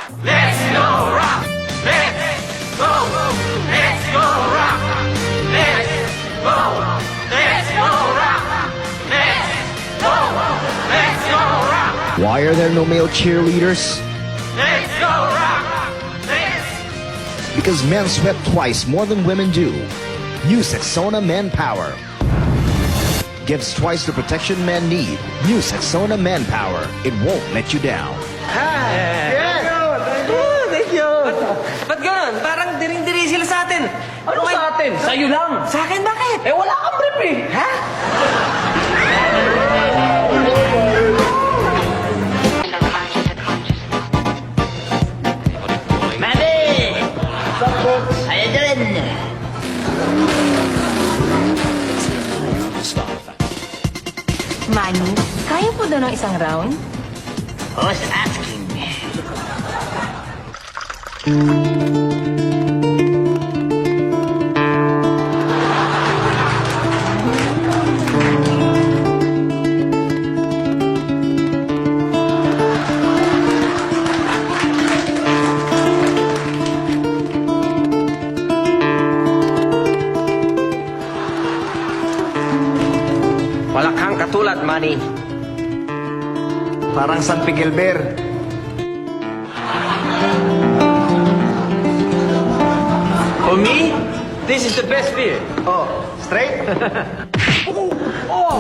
Let's go rock! Let's go! Let's go rock! Let's go! Let's go rock! Let's go! Let's go rock! Why are there no male cheerleaders? Let's go rock! Let's Because men sweat twice more than women do. New Saxona Manpower gives twice the protection men need. New Saxona Manpower. It won't let you down. Thank you. Ba't ganun? Parang diring-diri sila sa atin. Ano sa atin? Sa'yo lang. Sa akin, bakit? Eh, wala kang brief eh. Ha? Mami! Ayan dyan! Manny, kaya po daw ng isang round? Who's asking? Wala kang katulad, Manny. Parang San Miguel. For me, this is the best beer. Oh, straight? Oh!